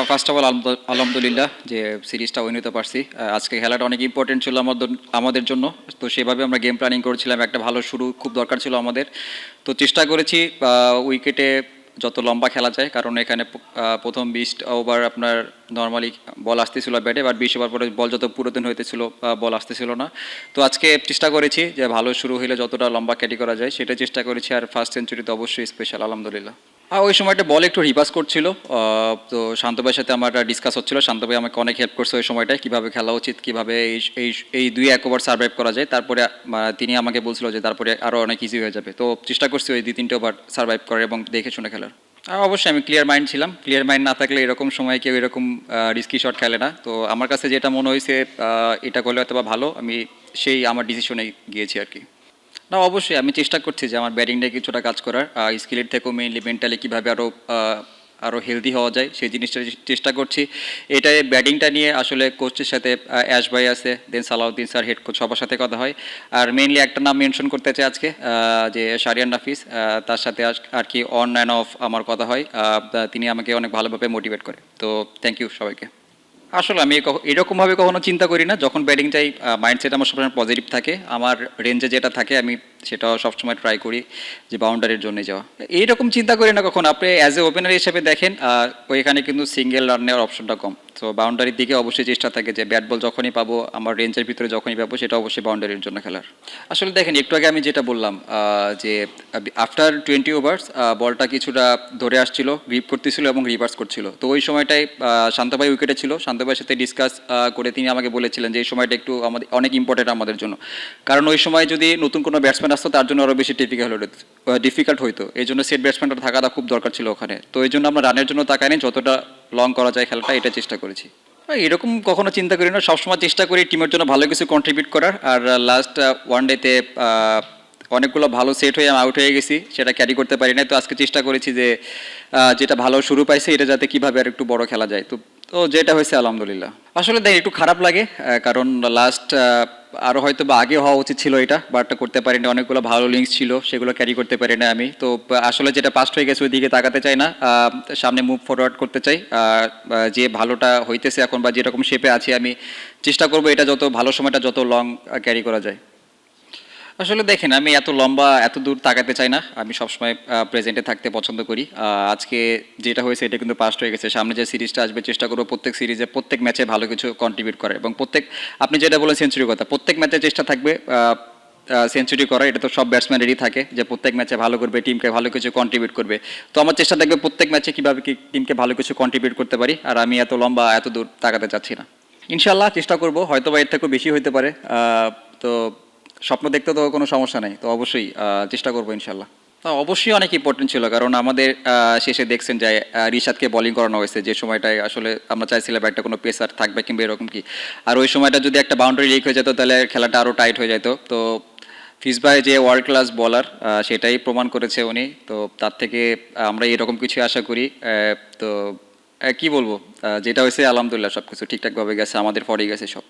First of all আলহামদুলিল্লাহ যে সিরিজটা উইন হতে পারছি। আজকে খেলাটা অনেক ইম্পর্টেন্ট ছিল আমাদের জন্য। তো সেভাবে আমরা গেম প্ল্যানিং করেছিলাম, একটা ভালো শুরু খুব দরকার ছিল আমাদের। তো চেষ্টা করেছি উইকেটে যত লম্বা খেলা যায়, কারণ এখানে প্রথম 20 ওভার আপনার নর্মালি বল আসতেছিল ব্যাটে, বাট 20 ওভার পরে বল যত পুরাতন হইতেছিল বল আসতেছিল না। তো আজকে চেষ্টা করেছি যে ভালো শুরু হলে যতটা লম্বা ক্যাটি করা যায় সেটা চেষ্টা করেছি, আর ফার্স্ট সেঞ্চুরি তো অবশ্যই স্পেশাল আলহামদুলিল্লাহ। ওই সময়টা বল একটু রিপাস করছিল, তো শান্ত ভাইয়ের সাথে আমার ডিসকাস হচ্ছিল। শান্ত ভাই আমাকে অনেক হেল্প করছে ওই সময়টায়, কীভাবে খেলা উচিত, কীভাবে এই এই এই 2-1 ওভার সার্ভাইভ করা যায়। তারপরে তিনি আমাকে বলছিল যে তারপরে আরও অনেক ইজি হয়ে যাবে। তো চেষ্টা করছি ওই 2-3 ওভার সার্ভাইভ করার এবং দেখে শুনে খেলার। অবশ্যই আমি ক্লিয়ার মাইন্ড ছিলাম। ক্লিয়ার মাইন্ড না থাকলে এরকম সময় কেউ এরকম রিস্কি শট খেলে না। তো আমার কাছে যেটা মনে হয়েছে এটা করলে হয়তো বা ভালো, আমি সেই আমার ডিসিশনে গিয়েছি আর কি। না, অবশ্যই আমি চেষ্টা করছি যে আমার ব্যাটিংটা কিছুটা কাজ করার, স্কিলের থেকেও মেইনলি মেন্টালি কীভাবে আরও হেলদি হওয়া যায় সেই জিনিসটা চেষ্টা করছি। এটাই ব্যাটিংটা নিয়ে আসলে কোচের সাথে অ্যাশ ভাই আছে, দেন সালাউদ্দিন স্যার হেড কোচ, সবার সাথে কথা হয়। আর মেইনলি একটা নাম মেনশন করতে চাই আজকে, যে শারিয়ান নাফিস, তার সাথে আর কি অন অ্যান্ড অফ আমার কথা হয়। তিনি আমাকে অনেক ভালোভাবে মোটিভেট করে। তো থ্যাংক ইউ সবাইকে। আসলে আমি এরকমভাবে কখনো চিন্তা করি না। যখন ব্যাটিং চাই মাইন্ডসেট আমার সবসময় পজিটিভ থাকে। আমার রেঞ্জে যেটা থাকে আমি সেটা সবসময় ট্রাই করি যে বাউন্ডারির জন্য যাওয়া। এইরকম চিন্তা করি না কখন। আপনি অ্যাজ এ ওপেনার হিসেবে দেখেন, ওইখানে কিন্তু সিঙ্গেল রান নেওয়ার অপশনটা কম। তো বাউন্ডারির দিকে অবশ্যই চেষ্টা থাকে যে ব্যাট বল যখনই পাবো, আমার রেঞ্জের ভিতরে যখনই পাবো, সেটা অবশ্যই বাউন্ডারির জন্য খেলার। আসলে দেখেন, একটু আগে আমি যেটা বললাম যে আফটার 20 ওভার্স বলটা কিছুটা ধরে আসছিল, গ্রিপ করতেছিল এবং রিভার্স করছিল। তো ওই সময়টায় শান্ত ভাই উইকেটে ছিল। শান্ত ভাইয়ের সাথে ডিসকাস করে তিনি আমাকে বলেছিলেন যে এই সময়টা একটু আমাদের অনেক ইম্পর্টেন্ট আমাদের জন্য, কারণ ওই সময় যদি নতুন কোনো ব্যাটসম্যান আসতো তার জন্য আরও বেশি ডিফিকাল্ট হইতো। এই জন্য সেট ব্যাটসম্যানটা থাকাটা খুব দরকার ছিল ওখানে। তো এই জন্য আমরা রানের জন্য তাকাইনি, যতটা লং করা যায় খেলাটা এটা চেষ্টা করেছি। এরকম কখনো চিন্তা করি না, সবসময় চেষ্টা করি টিমের জন্য ভালো কিছু কন্ট্রিবিউট করার। আর লাস্ট ওয়ান ডেতে অনেকগুলো ভালো সেট হয়ে আমি আউট হয়ে গেছি, সেটা ক্যারি করতে পারি না। তো আজকে চেষ্টা করেছি যে যেটা ভালো শুরু পাইছে এটা যাতে কীভাবে আর একটু বড় খেলা যায়। তো তো যেটা হয়েছে আলহামদুলিল্লাহ। আসলে দেখ একটু খারাপ লাগে, কারণ লাস্ট আরও হয়তো বা আগে হওয়া উচিত ছিল এটা, বাট করতে পারি না। অনেকগুলো ভালো লিঙ্কস ছিল, সেগুলো ক্যারি করতে পারি না আমি। তো আসলে যেটা পাস্ট হয়ে গেছে ওই দিকে তাকাতে চাই না, সামনে মুভ ফরওয়ার্ড করতে চাই। যে ভালোটা হইতেছে এখন বা যেরকম শেপে আছি আমি চেষ্টা করবো এটা যত ভালো সময়টা যত লং ক্যারি করা যায়। আসলে দেখেন, আমি এত লম্বা এত দূর তাকাতে চাই না, আমি সবসময় প্রেজেন্টে থাকতে পছন্দ করি। আজকে যেটা হয়েছে এটা কিন্তু পাস্ট হয়ে গেছে। সামনে যে সিরিজটা আসবে চেষ্টা করবো প্রত্যেক সিরিজে প্রত্যেক ম্যাচে ভালো কিছু কন্ট্রিবিউট করে, এবং আপনি যেটা বলেন সেঞ্চুরির কথা, প্রত্যেক ম্যাচে চেষ্টা থাকবে সেঞ্চুরি করা। এটা তো সব ব্যাটসম্যানেরই থাকে যে প্রত্যেক ম্যাচে ভালো করবে, টিমকে ভালো কিছু কন্ট্রিবিউট করবে। তো আমার চেষ্টা থাকবে প্রত্যেক ম্যাচে কীভাবে কি টিমকে ভালো কিছু কন্ট্রিবিউট করতে পারি, আর আমি এত লম্বা এত দূর তাকাতে চাচ্ছি না। ইনশাল্লাহ চেষ্টা করবো, হয়তো বা এর থেকেও বেশি হইতে পারে। তো স্বপ্ন দেখতে তো কোনো সমস্যা নেই, তো অবশ্যই চেষ্টা করবো ইনশাল্লাহ। অবশ্যই অনেক ইম্পর্টেন্ট ছিল, কারণ আমাদের শেষে দেখছেন যে রিশাদকে বোলিং করানো হয়েছে, যে সময়টায় আসলে আমরা চাইছিলাম একটা কোনো পেসার থাকবে কিংবা এরকম কি। আর ওই সময়টা যদি একটা বাউন্ডারি লিক হয়ে যেত তাহলে খেলাটা আরও টাইট হয়ে যেত। তো ফিজ ভাই যে ওয়ার্ল্ড ক্লাস বলার, সেটাই প্রমাণ করেছে উনি। তো তার থেকে আমরা এরকম কিছু আশা করি। তো কি বলবো, যেটা হয়েছে আলহামদুলিল্লাহ সব কিছু ঠিকঠাকভাবে গেছে, আমাদের ফরেই গেছে সব।